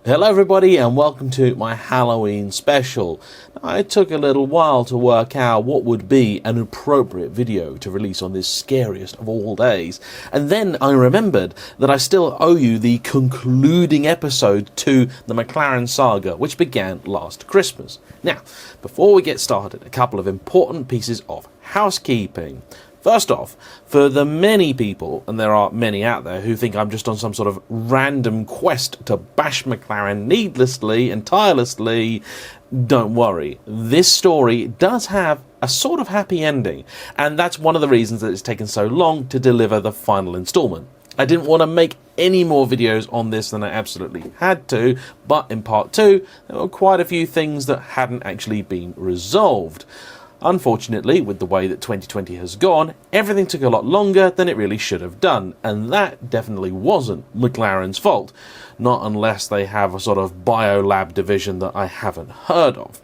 Hello everybody and welcome to my Halloween special. Now, it took a little while to work out what would be an appropriate video to release on this scariest of all days, and then I remembered that I still owe you the concluding episode to the McLaren saga, which began last Christmas. Now, before we get started, a couple of important pieces of housekeeping. First off, for the many people, and there are many out there, who think I'm just on some sort of random quest to bash McLaren needlessly and tirelessly, don't worry. This story does have a sort of happy ending, and that's one of the reasons that it's taken so long to deliver the final installment. I didn't want to make any more videos on this than I absolutely had to, but in part 2, there were quite a few things that hadn't actually been resolved. Unfortunately, with the way that 2020 has gone, everything took a lot longer than it really should have done, and that definitely wasn't McLaren's fault, not unless they have a sort of biolab division that I haven't heard of.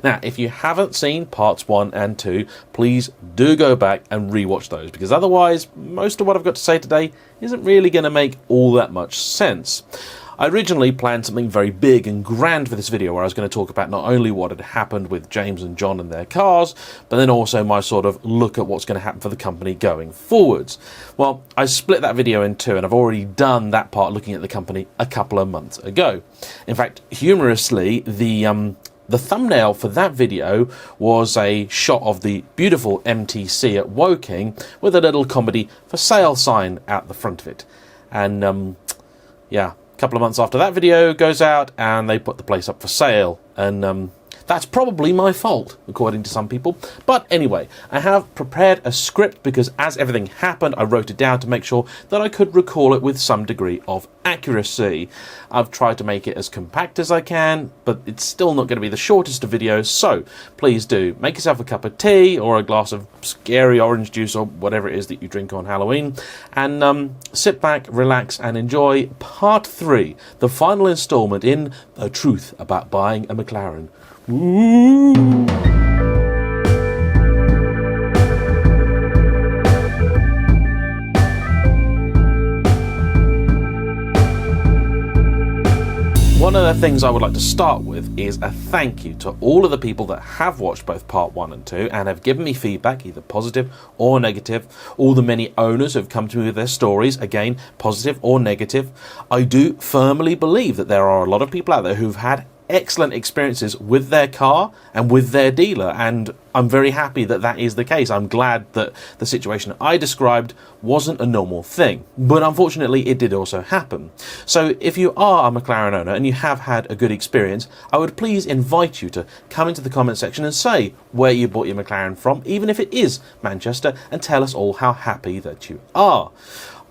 Now, if you haven't seen parts 1 and 2, please do go back and rewatch those, because otherwise, most of what I've got to say today isn't really going to make all that much sense. I originally planned something very big and grand for this video, where I was going to talk about not only what had happened with James and John and their cars, but then also my sort of look at what's going to happen for the company going forwards. Well, I split that video in two, and I've already done that part looking at the company a couple of months ago. In fact, humorously, the thumbnail for that video was a shot of the beautiful MTC at Woking with a little comedy for sale sign out the front of it. And, yeah. A couple of months after that video goes out and they put the place up for sale, and that's probably my fault, according to some people. But anyway, I have prepared a script because as everything happened, I wrote it down to make sure that I could recall it with some degree of accuracy. I've tried to make it as compact as I can, but it's still not going to be the shortest of videos, so please do make yourself a cup of tea or a glass of scary orange juice or whatever it is that you drink on Halloween, and sit back, relax, and enjoy part 3, the final installment in The Truth About Buying a McLaren. Ooh. One of the things I would like to start with is a thank you to all of the people that have watched both part 1 and 2 and have given me feedback, either positive or negative. All the many owners who have come to me with their stories, again, positive or negative. I do firmly believe that there are a lot of people out there who've had excellent experiences with their car and with their dealer, and I'm very happy that that is the case. I'm glad that the situation I described wasn't a normal thing, but unfortunately it did also happen. So if you are a McLaren owner and you have had a good experience, I would please invite you to come into the comment section and say where you bought your McLaren from, even if it is Manchester, and tell us all how happy that you are.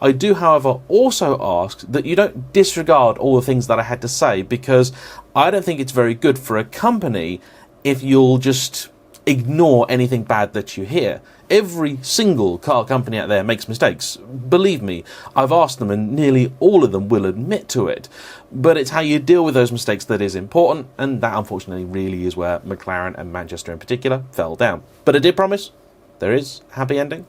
I do, however, also ask that you don't disregard all the things that I had to say, because I don't think it's very good for a company if you'll just ignore anything bad that you hear. Every single car company out there makes mistakes. Believe me, I've asked them and nearly all of them will admit to it. But it's how you deal with those mistakes that is important, and that unfortunately really is where McLaren and Manchester in particular fell down. But I did promise there is a happy ending.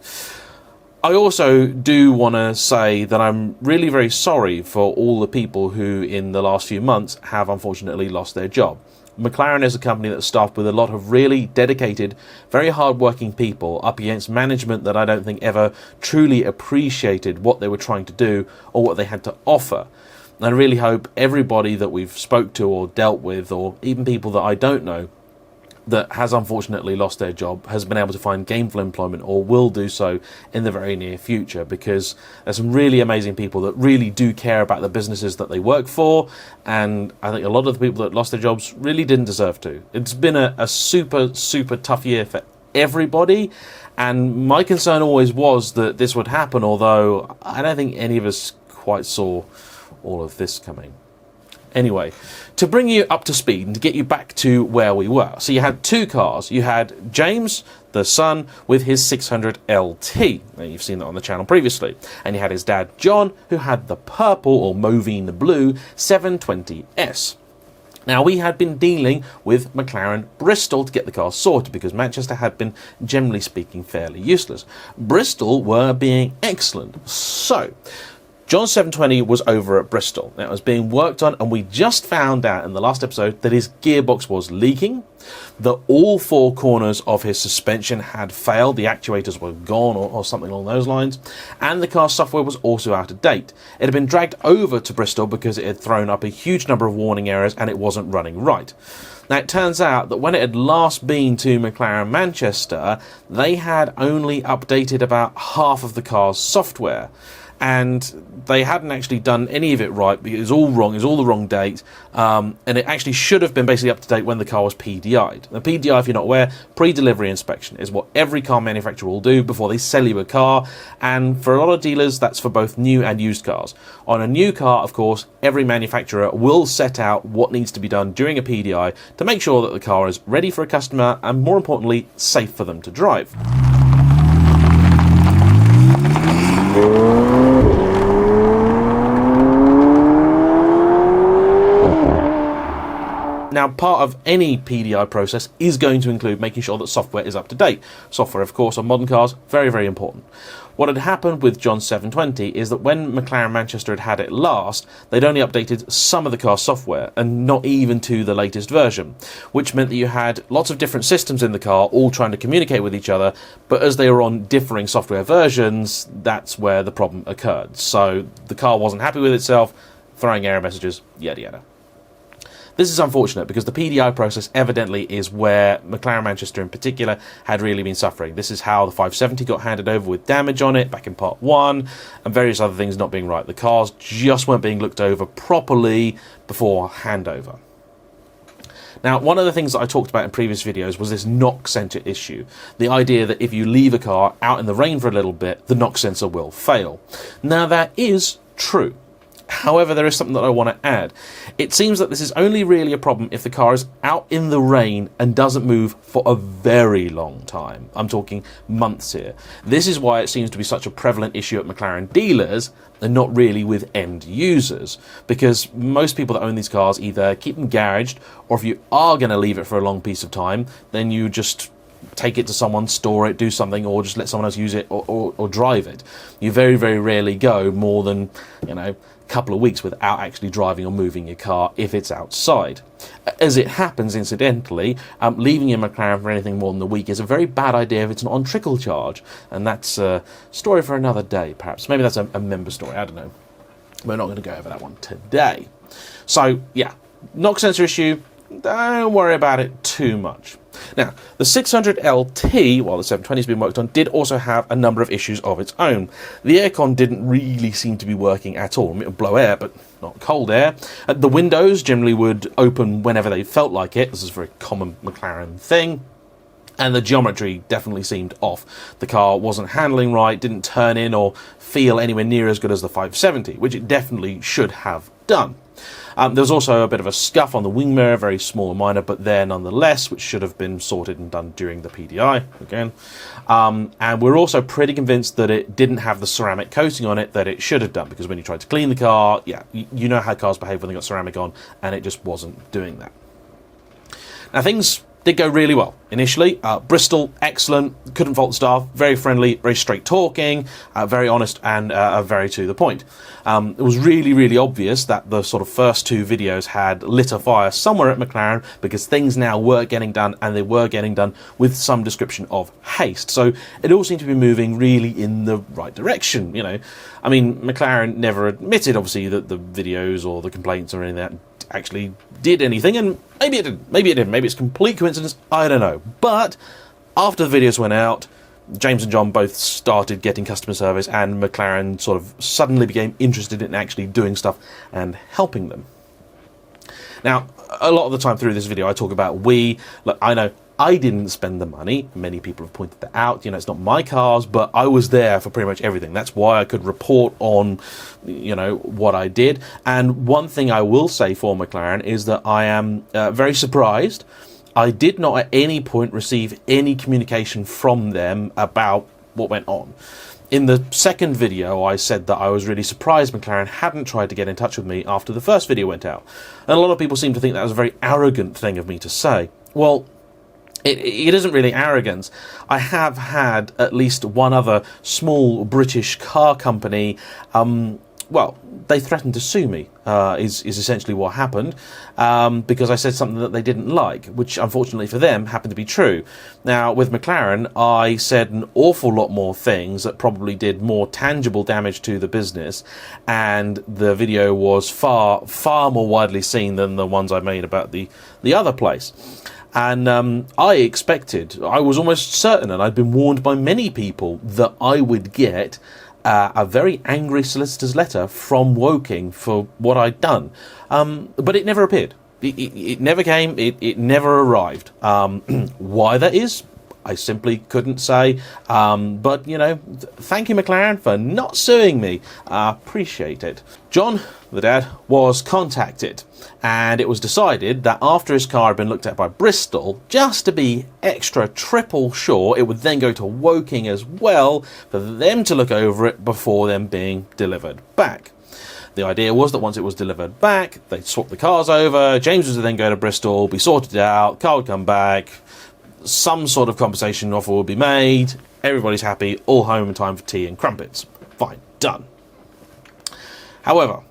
I also do want to say that I'm really very sorry for all the people who in the last few months have unfortunately lost their job. McLaren is a company that's staffed with a lot of really dedicated, very hard-working people up against management that I don't think ever truly appreciated what they were trying to do or what they had to offer. And I really hope everybody that we've spoke to or dealt with, or even people that I don't know, that has unfortunately lost their job has been able to find gainful employment or will do so in the very near future, because there's some really amazing people that really do care about the businesses that they work for, and I think a lot of the people that lost their jobs really didn't deserve to. It's been a super tough year for everybody, and my concern always was that this would happen, although I don't think any of us quite saw all of this coming. Anyway, to bring you up to speed and to get you back to where we were. So you had two cars. You had James, the son, with his 600 LT. Now, you've seen that on the channel previously. And you had his dad, John, who had the purple or mauvine blue 720S. Now, we had been dealing with McLaren Bristol to get the car sorted because Manchester had been, generally speaking, fairly useless. Bristol were being excellent. So John 720 was over at Bristol. Now, it was being worked on, and we just found out in the last episode that his gearbox was leaking, that all 4 corners of his suspension had failed, the actuators were gone or something along those lines, and the car's software was also out of date. It had been dragged over to Bristol because it had thrown up a huge number of warning errors and it wasn't running right. Now, it turns out that when it had last been to McLaren Manchester, they had only updated about half of the car's software. And they hadn't actually done any of it right because it was all wrong, it was all the wrong date, and it actually should have been basically up to date when the car was PDI'd. The PDI, if you're not aware, pre-delivery inspection, is what every car manufacturer will do before they sell you a car, and for a lot of dealers that's for both new and used cars. On a new car, of course, every manufacturer will set out what needs to be done during a PDI to make sure that the car is ready for a customer and, more importantly, safe for them to drive. Now, part of any PDI process is going to include making sure that software is up to date. Software, of course, on modern cars, very, very important. What had happened with John 720 is that when McLaren Manchester had it last, they'd only updated some of the car's software, and not even to the latest version, which meant that you had lots of different systems in the car all trying to communicate with each other, but as they were on differing software versions, that's where the problem occurred. So the car wasn't happy with itself, throwing error messages, yada yada. This is unfortunate because the PDI process evidently is where McLaren Manchester in particular had really been suffering. This is how the 570 got handed over with damage on it back in part 1 and various other things not being right. The cars just weren't being looked over properly before handover. Now, one of the things that I talked about in previous videos was this knock sensor issue. The idea that if you leave a car out in the rain for a little bit, the knock sensor will fail. Now, that is true. However, there is something that I want to add. It seems that this is only really a problem if the car is out in the rain and doesn't move for a very long time. I'm talking months here. This is why it seems to be such a prevalent issue at McLaren dealers and not really with end users, because most people that own these cars either keep them garaged, or if you are going to leave it for a long piece of time, then you just take it to someone, store it, do something, or just let someone else use it or drive it. You very, very rarely go more than, couple of weeks without actually driving or moving your car if it's outside. As it happens, incidentally, leaving your McLaren for anything more than a week is a very bad idea if it's not on trickle charge, and that's a story for another day, perhaps. Maybe that's a member story, I don't know. We're not going to go over that one today. So, yeah, knock sensor issue, don't worry about it too much. Now, the 600LT, while the 720's been worked on, did also have a number of issues of its own. The aircon didn't really seem to be working at all. I mean, it would blow air, but not cold air. The windows generally would open whenever they felt like it. This is a very common McLaren thing. And the geometry definitely seemed off. The car wasn't handling right, didn't turn in or feel anywhere near as good as the 570, which it definitely should have done. There was also a bit of a scuff on the wing mirror, very small and minor, but there nonetheless, which should have been sorted and done during the PDI, again. And we're also pretty convinced that it didn't have the ceramic coating on it that it should have done, because when you tried to clean the car, yeah, you know how cars behave when they got ceramic on, and it just wasn't doing that. Now, things did go really well initially. Bristol, excellent, couldn't fault the staff, very friendly, very straight talking, very honest, and very to the point. It was really, really obvious that the sort of first 2 videos had lit a fire somewhere at McLaren, because things now were getting done, and they were getting done with some description of haste. So it all seemed to be moving really in the right direction, I mean, McLaren never admitted, obviously, that the videos or the complaints or anything like that actually did anything, and maybe it didn't, maybe it's complete coincidence, I don't know. But after the videos went out, James and John both started getting customer service, and McLaren sort of suddenly became interested in actually doing stuff and helping them. Now, a lot of the time through this video I talk about look, I know I didn't spend the money. Many people have pointed that out. It's not my cars, but I was there for pretty much everything. That's why I could report on, what I did. And one thing I will say for McLaren is that I am very surprised. I did not at any point receive any communication from them about what went on. In the second video, I said that I was really surprised McLaren hadn't tried to get in touch with me after the first video went out. And a lot of people seem to think that was a very arrogant thing of me to say. Well, it isn't really arrogance. I have had at least one other small British car company well, they threatened to sue me, is essentially what happened, because I said something that they didn't like, which unfortunately for them happened to be true. Now, with McLaren, I said an awful lot more things that probably did more tangible damage to the business, and the video was far, far more widely seen than the ones I made about the other place. And I was almost certain, and I'd been warned by many people, that I would get a very angry solicitor's letter from Woking for what I'd done. But it never appeared. It never came. It never arrived. Why that is, I simply couldn't say. But, you know, thank you, McLaren, for not suing me. I appreciate it. John, the dad, was contacted, and it was decided that after his car had been looked at by Bristol, just to be extra triple sure, it would then go to Woking as well for them to look over it before them being delivered back. The idea was that once it was delivered back, they'd swap the cars over, James would then go to Bristol, be sorted out, car would come back, some sort of compensation offer would be made, everybody's happy, all home in time for tea and crumpets. Fine, done. However,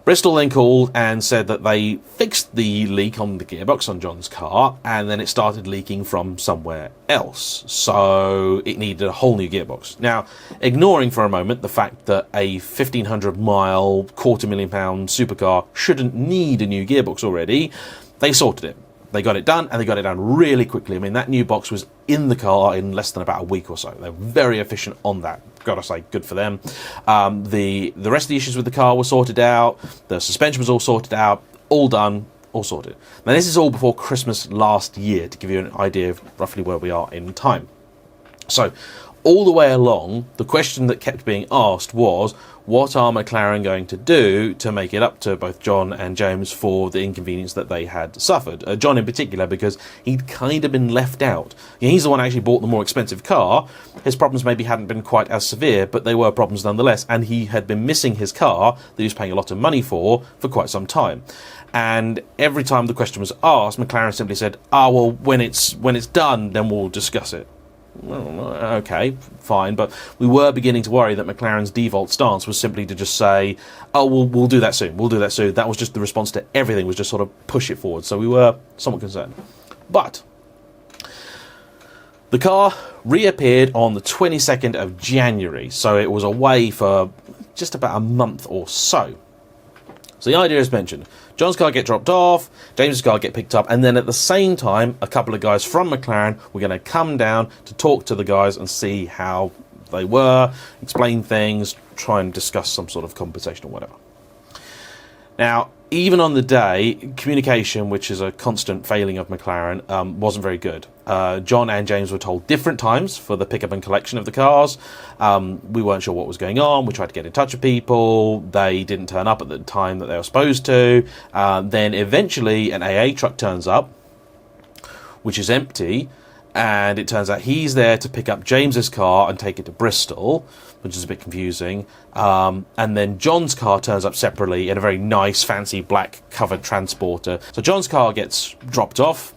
Bristol then called and said that they fixed the leak on the gearbox on John's car, and then it started leaking from somewhere else, so it needed a whole new gearbox. Now, ignoring for a moment the fact that a 1,500-mile, £250,000 supercar shouldn't need a new gearbox already, they sorted it. They got it done, and they got it done really quickly. I mean, that new box was in the car in less than about a week or so. They're very efficient on that. Gotta say, good for them. The rest of the issues with the car were sorted out. The suspension was all sorted out. All done, all sorted. Now, this is all before Christmas last year, to give you an idea of roughly where we are in time. So, all the way along, the question that kept being asked was, what are McLaren going to do to make it up to both John and James for the inconvenience that they had suffered? John in particular, because he'd kind of been left out. He's the one who actually bought the more expensive car. His problems maybe hadn't been quite as severe, but they were problems nonetheless, and he had been missing his car that he was paying a lot of money for quite some time. And every time the question was asked, McLaren simply said, well, when it's done, then we'll discuss it. Well, okay, fine, but we were beginning to worry that McLaren's default stance was simply to just say, we'll do that soon, That was just the response to everything, was just sort of push it forward, so we were somewhat concerned. But the car reappeared on the 22nd of January, so it was away for just about a month or so. So the idea is mentioned. John's car get dropped off, James's car get picked up, and then at the same time, a couple of guys from McLaren were going to come down to talk to the guys and see how they were, explain things, try and discuss some sort of compensation or whatever. Now, even on the day, communication, which is a constant failing of McLaren, wasn't very good. John and James were told different times for the pickup and collection of the cars. We weren't sure what was going on. We tried to get in touch with people. They didn't turn up at the time that they were supposed to. Then eventually an AA truck turns up, which is empty, and it turns out he's there to pick up James's car and take it to Bristol, which is a bit confusing. And then John's car turns up separately in a very nice, fancy, black covered transporter. So John's car gets dropped off.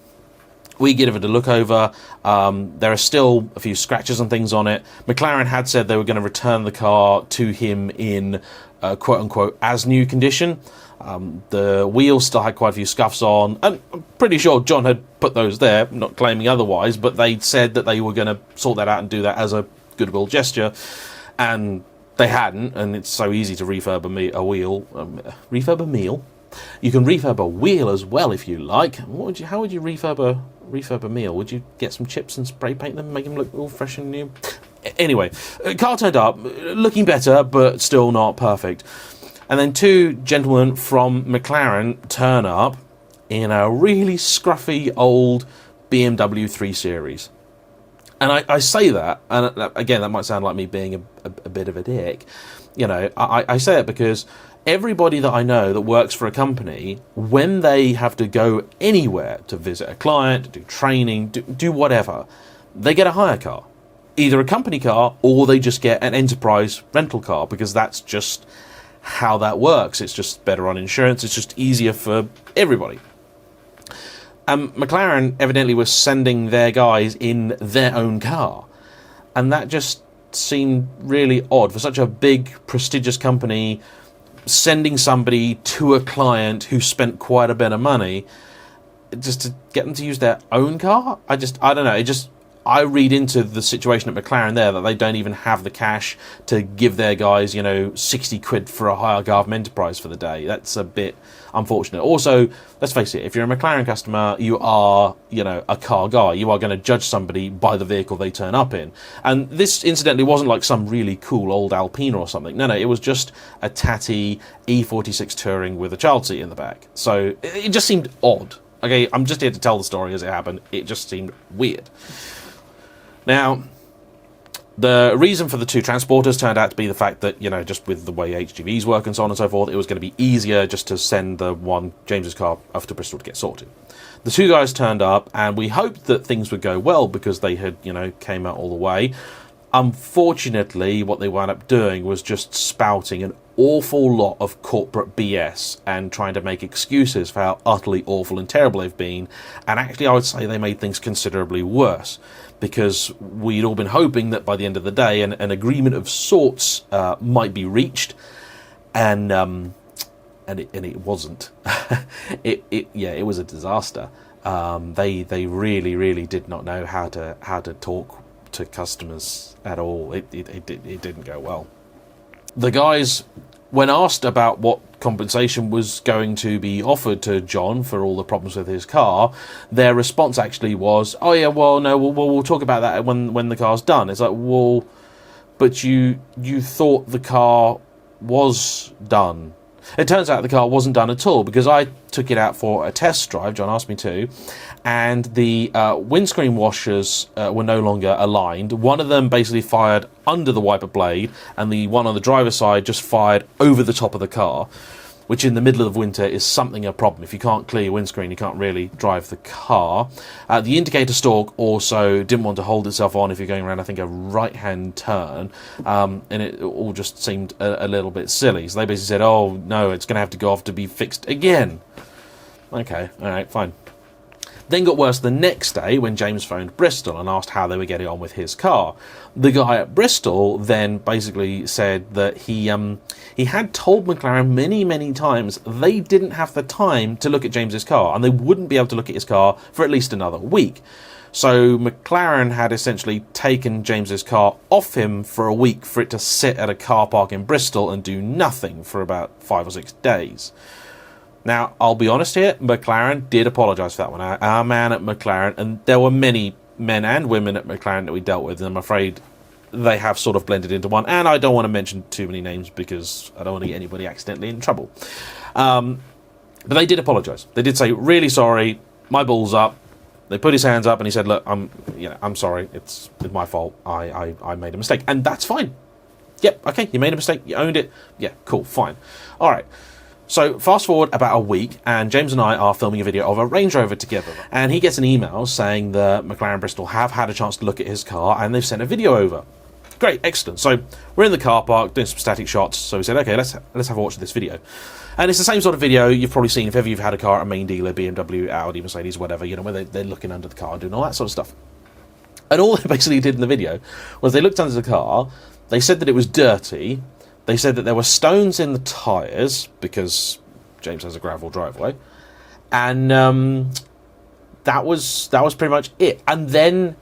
We give it a look over. There are still a few scratches and things on it. McLaren had said they were going to return the car to him in quote-unquote as new condition. The wheels still had quite a few scuffs on, and I'm pretty sure John had put those there, not claiming otherwise, but they'd said that they were going to sort that out and do that as a goodwill gesture, and they hadn't. And it's so easy to refurb a wheel. Refurb a meal? You can refurb a wheel as well if you like. How would you refurb a meal? Would you get some chips and spray paint them, make them look all fresh and new? Anyway, car turned up, looking better, but still not perfect. And then two gentlemen from McLaren turn up in a really scruffy old BMW 3 Series. And I say that, and again, that might sound like me being a bit of a dick. You know, I say it because everybody that I know that works for a company, when they have to go anywhere to visit a client, do training, do whatever, they get a hire car. Either a company car, or they just get an enterprise rental car, because that's just how that works. It's just better on insurance. It's just easier for everybody. McLaren evidently was sending their guys in their own car, and that just seemed really odd for such a big, prestigious company sending somebody to a client who spent quite a bit of money just to get them to use their own car. I don't know. I read into the situation at McLaren there that they don't even have the cash to give their guys, 60 quid for a hire car from Enterprise for the day. That's a bit unfortunate. Also, let's face it, if you're a McLaren customer, you are, a car guy. You are going to judge somebody by the vehicle they turn up in. And this, incidentally, wasn't like some really cool old Alpina or something. No, it was just a tatty E46 Touring with a child seat in the back. So it just seemed odd. Okay, I'm just here to tell the story as it happened. It just seemed weird. Now, the reason for the two transporters turned out to be the fact that, just with the way HGVs work and so on and so forth, it was going to be easier just to send the one, James's car, off to Bristol to get sorted. The two guys turned up, and we hoped that things would go well because they had, came out all the way. Unfortunately, what they wound up doing was just spouting an awful lot of corporate BS and trying to make excuses for how utterly awful and terrible they've been. And actually, I would say they made things considerably worse, because we'd all been hoping that by the end of the day an agreement of sorts might be reached, and it wasn't. It was a disaster. They really did not know how to talk to customers at all. It didn't go well. The guys, when asked about what compensation was going to be offered to John for all the problems with his car, their response actually was, "Oh yeah, well no, we'll talk about that when the car's done." It's like, well, but you thought the car was done. It turns out the car wasn't done at all, because I took it out for a test drive. John asked me to, and the windscreen washers were no longer aligned. One of them basically fired under the wiper blade, and the one on the driver's side just fired over the top of the car, which in the middle of winter is something of a problem. If you can't clear your windscreen, you can't really drive the car. The indicator stalk also didn't want to hold itself on if you're going around, I think, a right-hand turn, and it all just seemed a little bit silly. So they basically said, "Oh, no, it's going to have to go off to be fixed again." Okay, all right, fine. Then got worse the next day when James phoned Bristol and asked how they were getting on with his car. The guy at Bristol then basically said that he had told McLaren many times they didn't have the time to look at James's car, and they wouldn't be able to look at his car for at least another week. So McLaren had essentially taken James's car off him for a week for it to sit at a car park in Bristol and do nothing for about 5 or 6 days. Now, I'll be honest here, McLaren did apologise for that one. Our man at McLaren, and there were many men and women at McLaren that we dealt with, and I'm afraid they have sort of blended into one. And I don't want to mention too many names because I don't want to get anybody accidentally in trouble. But they did apologise. They did say, "Really sorry, my ball's up." They put his hands up and he said, "Look, I'm sorry. It's my fault. I made a mistake," and that's fine. Yep, okay, you made a mistake. You owned it. Yeah, cool, fine. All right. So fast forward about a week, and James and I are filming a video of a Range Rover together, and he gets an email saying that McLaren Bristol have had a chance to look at his car and they've sent a video over. Great, excellent. So we're in the car park doing some static shots, so we said, okay, let's have a watch of this video. And it's the same sort of video you've probably seen if ever you've had a car at a main dealer, BMW, Audi, Mercedes, whatever, where they're looking under the car, doing all that sort of stuff. And all they basically did in the video was they looked under the car, they said that it was dirty, they said that there were stones in the tyres, because James has a gravel driveway, and that was pretty much it. And then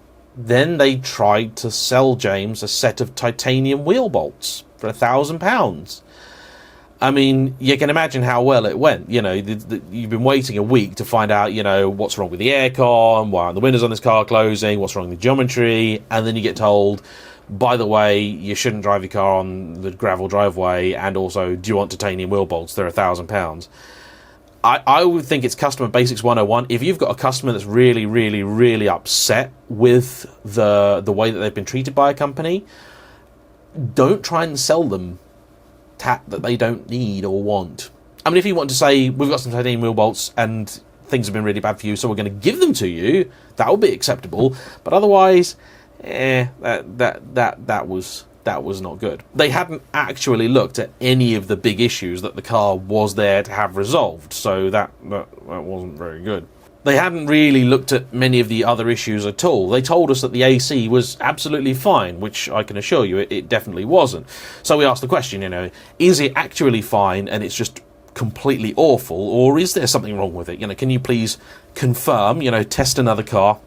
they tried to sell James a set of titanium wheel bolts for £1,000. I mean, you can imagine how well it went. You've been waiting a week to find out, what's wrong with the aircon, why aren't the windows on this car closing, what's wrong with the geometry, and then you get told, by the way, you shouldn't drive your car on the gravel driveway, and also, do you want titanium wheel bolts? They're £1,000. I would think it's customer basics 101. If you've got a customer that's really upset with the way that they've been treated by a company, don't try and sell them tat that they don't need or want. I mean, if you want to say, we've got some titanium wheel bolts and things have been really bad for you, so we're going to give them to you, that would be acceptable. But otherwise, that was not good. They hadn't actually looked at any of the big issues that the car was there to have resolved, so that wasn't very good. They hadn't really looked at many of the other issues at all. They told us that the AC was absolutely fine, which I can assure you it definitely wasn't. So we asked the question, is it actually fine and it's just completely awful, or is there something wrong with it? Can you please confirm, test another car,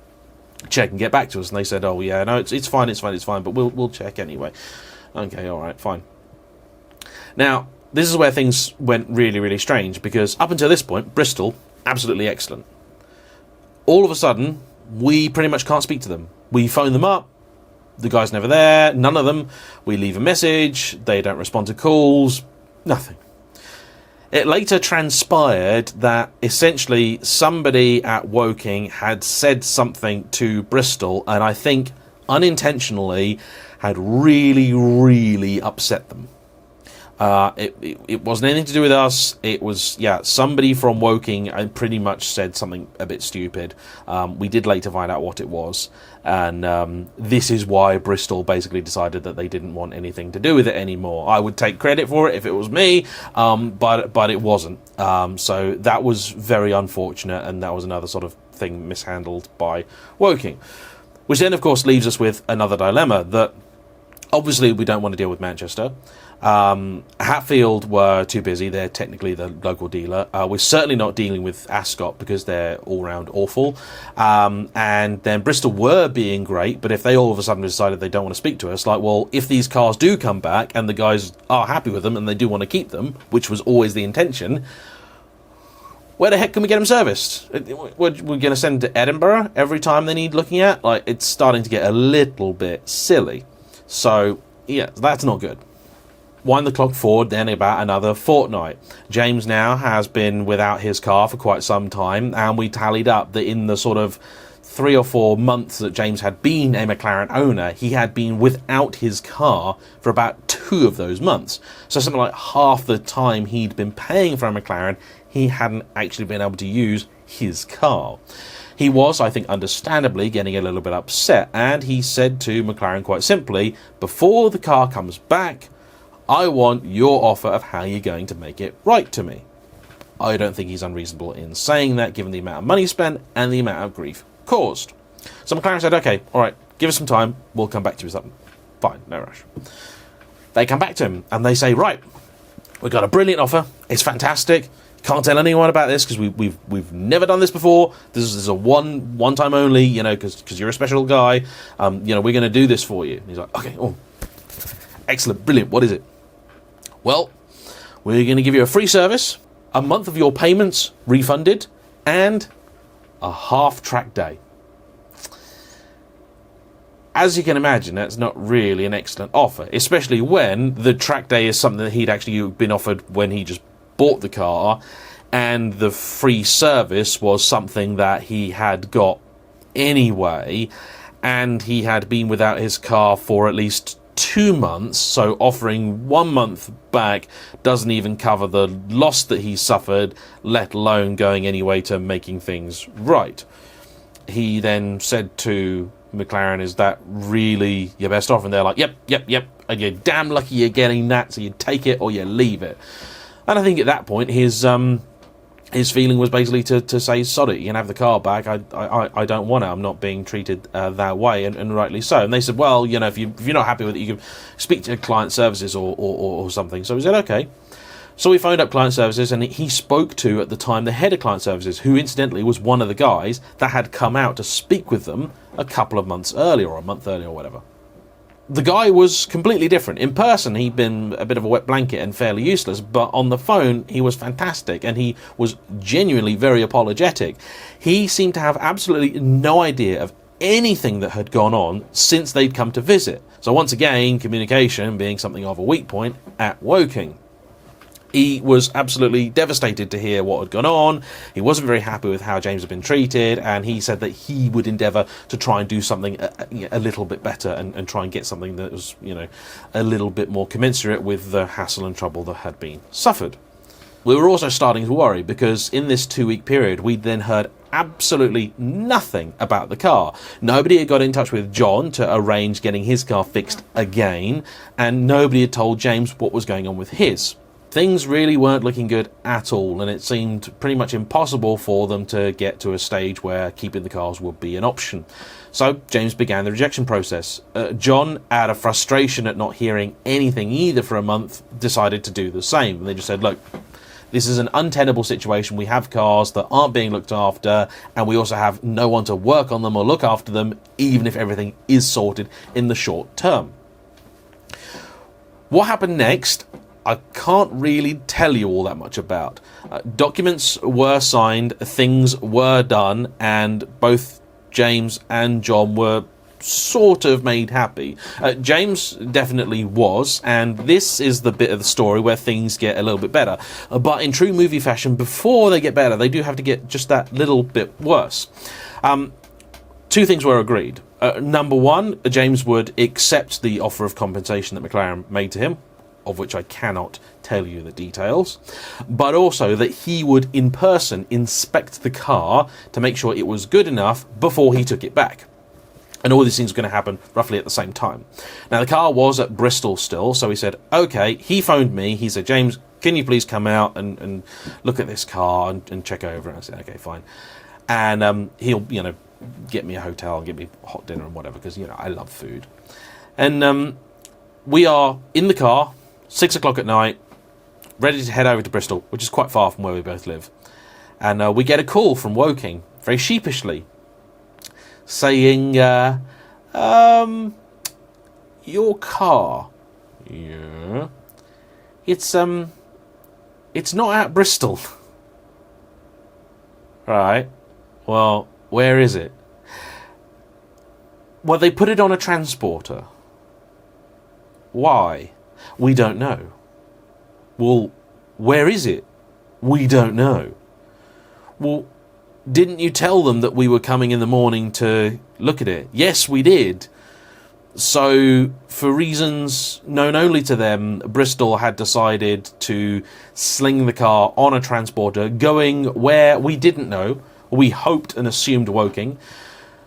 check and get back to us? And they said, oh yeah, no, it's fine, but we'll check anyway. Okay, all right, fine. Now, this is where things went really, really strange, because up until this point, Bristol, absolutely excellent. All of a sudden, we pretty much can't speak to them. We phone them up, the guy's never there, none of them. We leave a message, they don't respond to calls, nothing. It later transpired that essentially somebody at Woking had said something to Bristol, and I think unintentionally had really, really upset them. It wasn't anything to do with us. It was, somebody from Woking pretty much said something a bit stupid. We did later find out what it was. And this is why Bristol basically decided that they didn't want anything to do with it anymore. I would take credit for it if it was me, but it wasn't. So that was very unfortunate, and that was another sort of thing mishandled by Woking. Which then, of course, leaves us with another dilemma that obviously we don't want to deal with Manchester. Hatfield were too busy. They're technically the local dealer. We're certainly not dealing with Ascot because they're all round awful. And then Bristol were being great, but if they all of a sudden decided they don't want to speak to us, like, well, if these cars do come back and the guys are happy with them and they do want to keep them, which was always the intention, where the heck can we get them serviced? We're going to send them to Edinburgh every time they need looking at? Like, it's starting to get a little bit silly. So, yeah, that's not good. Wind the clock forward then about another fortnight. James now has been without his car for quite some time, and we tallied up that in the sort of 3 or 4 months that James had been a McLaren owner, he had been without his car for about 2 of those months. So something like half the time he'd been paying for a McLaren, he hadn't actually been able to use his car. He was, I think, understandably getting a little bit upset, and he said to McLaren quite simply, before the car comes back, I want your offer of how you're going to make it right to me. I don't think he's unreasonable in saying that, given the amount of money spent and the amount of grief caused. So McLaren said, okay, all right, give us some time, we'll come back to you with something. Fine, no rush. They come back to him, and they say, right, we've got a brilliant offer, it's fantastic, can't tell anyone about this because we've never done this before. This is a one time only, because you're a special guy. We're going to do this for you. And he's like, okay, oh, excellent, brilliant. What is it? Well, we're going to give you a free service, a month of your payments refunded, and a half-track day. As you can imagine, that's not really an excellent offer, especially when the track day is something that he'd actually been offered when he just bought the car, and the free service was something that he had got anyway, and he had been without his car for at least 2 months, so offering 1 month back doesn't even cover the loss that he suffered, let alone going anyway to making things right. He then said to McLaren, is that really your best offer? And they're like, yep, and you're damn lucky you're getting that, so you take it or you leave it. And I think at that point his feeling was basically to say, sod it, you can have the car back, I don't want it, I'm not being treated that way, and rightly so. And they said, well, if you're not happy with it, you can speak to client services or something. So we said, okay. So we phoned up client services, and he spoke to, at the time, the head of client services, who incidentally was one of the guys that had come out to speak with them a couple of months earlier, or a month earlier, or whatever. The guy was completely different. In person, he'd been a bit of a wet blanket and fairly useless, but on the phone, he was fantastic, and he was genuinely very apologetic. He seemed to have absolutely no idea of anything that had gone on since they'd come to visit. So once again, communication being something of a weak point at Woking. He was absolutely devastated to hear what had gone on. He wasn't very happy with how James had been treated, and he said that he would endeavour to try and do something a little bit better and try and get something that was, a little bit more commensurate with the hassle and trouble that had been suffered. We were also starting to worry because in this 2-week period, we'd then heard absolutely nothing about the car. Nobody had got in touch with John to arrange getting his car fixed again, and nobody had told James what was going on with his. things really weren't looking good at all, and it seemed pretty much impossible for them to get to a stage where keeping the cars would be an option. So James began the rejection process. John, out of frustration at not hearing anything either for a month, decided to do the same. They just said, look, this is an untenable situation. We have cars that aren't being looked after, and we also have no one to work on them or look after them, even if everything is sorted in the short term. What happened next, I can't really tell you all that much about. Documents were signed, things were done, and both James and John were sort of made happy. James definitely was, and this is the bit of the story where things get a little bit better. But in true movie fashion, before they get better, they do have to get just that little bit worse. Two things were agreed. Number one, James would accept the offer of compensation that McLaren made to him, of which I cannot tell you the details, but also that he would in person inspect the car to make sure it was good enough before he took it back. And all these things were going to happen roughly at the same time. Now, the car was at Bristol still, so he said, okay, he phoned me, he said, James, can you please come out and look at this car and check over it? I said, okay, fine. And he'll, get me a hotel and get me hot dinner and whatever, because, I love food. And we are in the car, 6 o'clock at night, ready to head over to Bristol, which is quite far from where we both live. And we get a call from Woking, very sheepishly, saying, your car, yeah, it's not at Bristol. Right, well, where is it? Well, they put it on a transporter. Why? We don't know. Well, where is it? We don't know. Well, didn't you tell them that we were coming in the morning to look at it? Yes, we did. So, for reasons known only to them, Bristol had decided to sling the car on a transporter, going where we didn't know. We hoped and assumed Woking.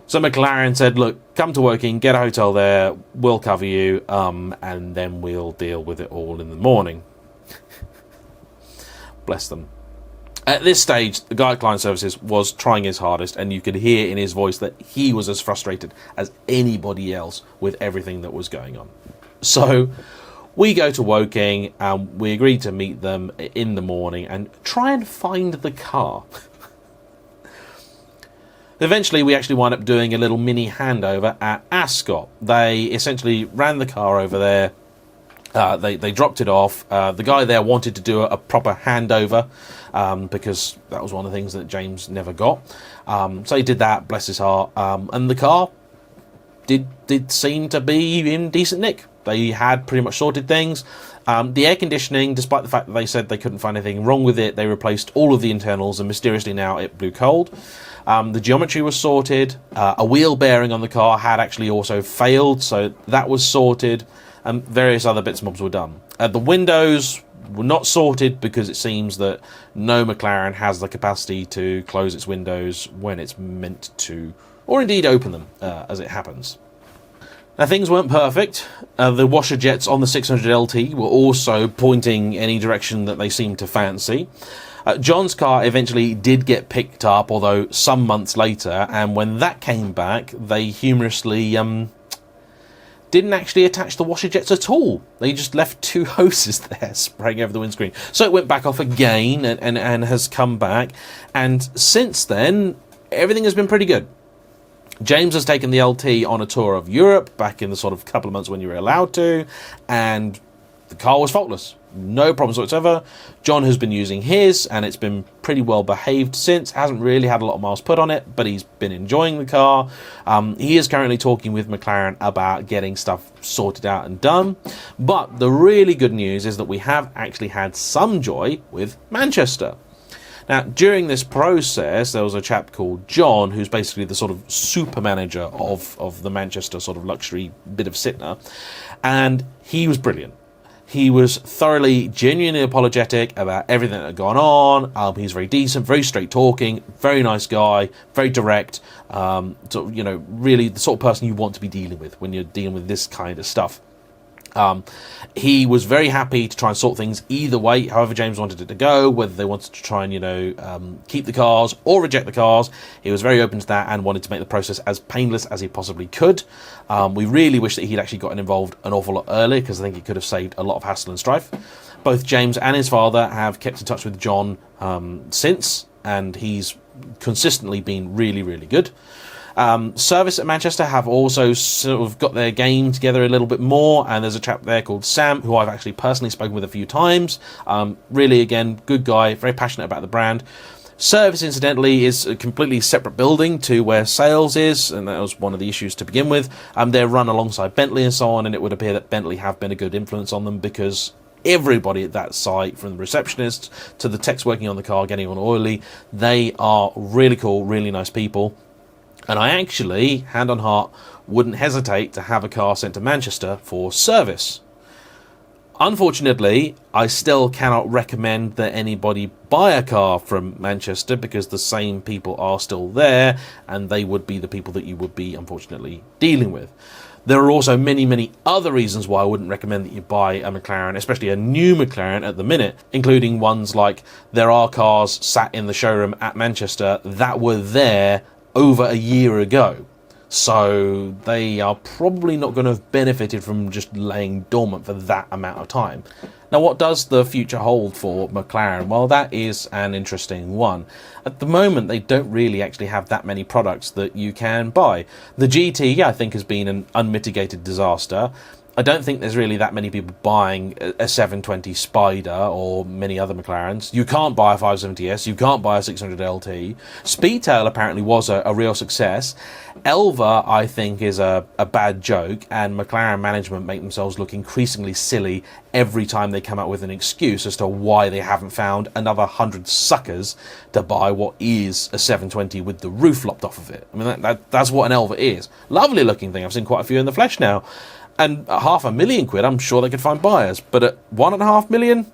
So McLaren said, look, come to Woking, get a hotel there, we'll cover you, and then we'll deal with it all in the morning. Bless them. At this stage, the guy at Client Services was trying his hardest, and you could hear in his voice that he was as frustrated as anybody else with everything that was going on. So we go to Woking, and we agree to meet them in the morning and try and find the car. Eventually, we actually wind up doing a little mini handover at Ascot. They essentially ran the car over there. They dropped it off. The guy there wanted to do a proper handover because that was one of the things that James never got. So he did that, bless his heart. And the car did seem to be in decent nick. They had pretty much sorted things. The air conditioning, despite the fact that they said they couldn't find anything wrong with it, they replaced all of the internals, and mysteriously now it blew cold. The geometry was sorted. A wheel bearing on the car had actually also failed, so that was sorted. And various other bits and bobs were done. The windows were not sorted because it seems that no McLaren has the capacity to close its windows when it's meant to, or indeed open them, as it happens. Now, things weren't perfect. The washer jets on the 600 LT were also pointing any direction that they seemed to fancy. John's car eventually did get picked up, although some months later, and when that came back, they humorously didn't actually attach the washer jets at all. They just left two hoses there spraying over the windscreen. So it went back off again and has come back, and since then, everything has been pretty good. James has taken the LT on a tour of Europe back in the sort of couple of months when you were allowed to, and the car was faultless. No problems whatsoever. John has been using his, and it's been pretty well behaved since. Hasn't really had a lot of miles put on it, but he's been enjoying the car. He is currently talking with McLaren about getting stuff sorted out and done. But the really good news is that we have actually had some joy with Manchester. Now, during this process, there was a chap called John, who's basically the sort of super manager of the Manchester sort of luxury bit of Sytner, and he was brilliant. He was thoroughly, genuinely apologetic about everything that had gone on. He's very decent, very straight talking, very nice guy, very direct. Really the sort of person you want to be dealing with when you're dealing with this kind of stuff. He was very happy to try and sort things either way, however James wanted it to go, whether they wanted to try and, keep the cars or reject the cars. He was very open to that and wanted to make the process as painless as he possibly could. We really wish that he'd actually gotten involved an awful lot earlier, because I think it could have saved a lot of hassle and strife. Both James and his father have kept in touch with John since, and he's consistently been really, really good. Service at Manchester have also sort of got their game together a little bit more, and there's a chap there called Sam, who I've actually personally spoken with a few times. Really, again, good guy, very passionate about the brand. Service, incidentally, is a completely separate building to where sales is, and that was one of the issues to begin with. They're run alongside Bentley and so on, and it would appear that Bentley have been a good influence on them, because everybody at that site, from the receptionists to the techs working on the car, getting on oily, they are really cool, really nice people. And I actually, hand on heart, wouldn't hesitate to have a car sent to Manchester for service. Unfortunately, I still cannot recommend that anybody buy a car from Manchester, because the same people are still there, and they would be the people that you would be, unfortunately, dealing with. There are also many, many other reasons why I wouldn't recommend that you buy a McLaren, especially a new McLaren at the minute, including ones like there are cars sat in the showroom at Manchester that were there over a year ago. So they are probably not going to have benefited from just laying dormant for that amount of time. Now, what does the future hold for McLaren? Well, that is an interesting one. At the moment, they don't really actually have that many products that you can buy. The GT, I think, has been an unmitigated disaster. I don't think there's really that many people buying a 720 Spider or many other McLarens. You can't buy a 570S, you can't buy a 600 LT. Speedtail apparently was a real success. Elva, I think, is a bad joke, and McLaren management make themselves look increasingly silly every time they come out with an excuse as to why they haven't found another 100 suckers to buy what is a 720 with the roof lopped off of it. I mean, that's what an Elva is. Lovely looking thing. I've seen quite a few in the flesh now. And at £500,000, I'm sure they could find buyers. But at £1.5 million,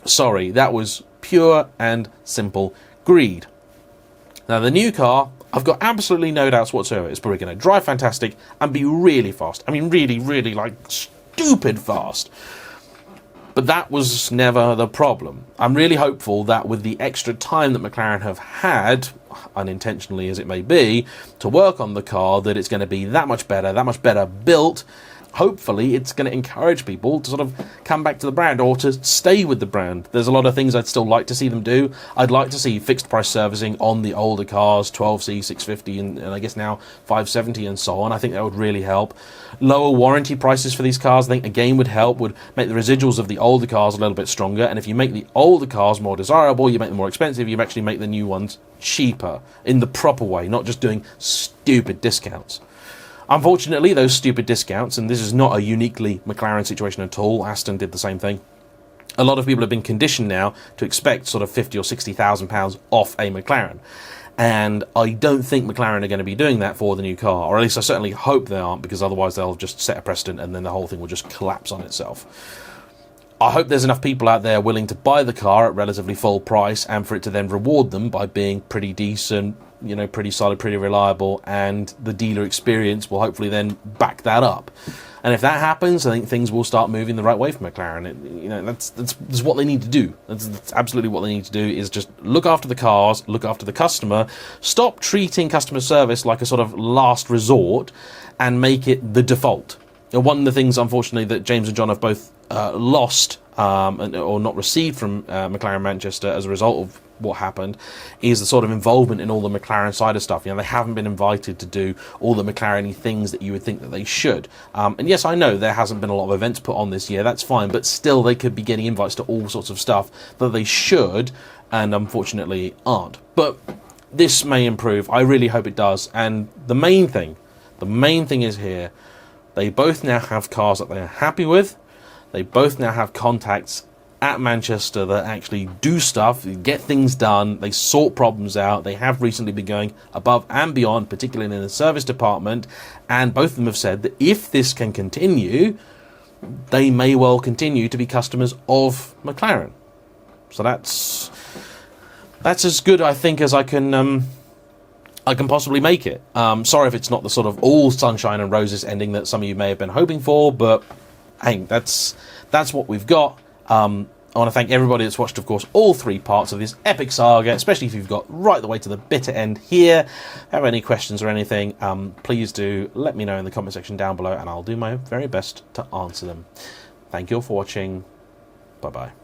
sorry, that was pure and simple greed. Now, the new car, I've got absolutely no doubts whatsoever. It's probably going to drive fantastic and be really fast. I mean, really, really, like, stupid fast. But that was never the problem. I'm really hopeful that with the extra time that McLaren have had, unintentionally as it may be, to work on the car, that it's going to be that much better built. Hopefully it's going to encourage people to sort of come back to the brand, or to stay with the brand. There's a lot of things I'd still like to see them do. I'd like to see fixed price servicing on the older cars, 12C, 650, and I guess now 570 and so on. I think that would really help. Lower warranty prices for these cars, I think, again, would help, would make the residuals of the older cars a little bit stronger. And if you make the older cars more desirable, you make them more expensive, you actually make the new ones cheaper in the proper way, not just doing stupid discounts. Unfortunately, those stupid discounts, and this is not a uniquely McLaren situation at all, Aston did the same thing. A lot of people have been conditioned now to expect sort of £50,000 or £60,000 off a McLaren. And I don't think McLaren are going to be doing that for the new car, or at least I certainly hope they aren't, because otherwise they'll just set a precedent and then the whole thing will just collapse on itself. I hope there's enough people out there willing to buy the car at relatively full price, and for it to then reward them by being pretty decent, you know, pretty solid, pretty reliable, and the dealer experience will hopefully then back that up. And if that happens, I think things will start moving the right way for McLaren. That's what they need to do. That's absolutely what they need to do, is just look after the cars, look after the customer, stop treating customer service like a sort of last resort, and make it the default. One of the things, unfortunately, that James and John have both lost or not received from McLaren Manchester as a result of what happened is the sort of involvement in all the McLaren side of stuff. You know, they haven't been invited to do all the McLaren-y things that you would think that they should. And yes, I know there hasn't been a lot of events put on this year, that's fine, but still they could be getting invites to all sorts of stuff that they should, and unfortunately aren't. But this may improve. I really hope it does. And the main thing is here, they both now have cars that they're happy with. They both now have contacts at Manchester that actually do stuff, get things done, they sort problems out. They have recently been going above and beyond, particularly in the service department, and both of them have said that if this can continue, they may well continue to be customers of McLaren. So that's as good, I think, as I can possibly make it. Sorry if it's not the sort of all sunshine and roses ending that some of you may have been hoping for, but hey, that's what we've got. I want to thank everybody that's watched, of course, all 3 parts of this epic saga, especially if you've got right the way to the bitter end here. Have any questions or anything, please do let me know in the comment section down below, and I'll do my very best to answer them. Thank you all for watching. Bye-bye.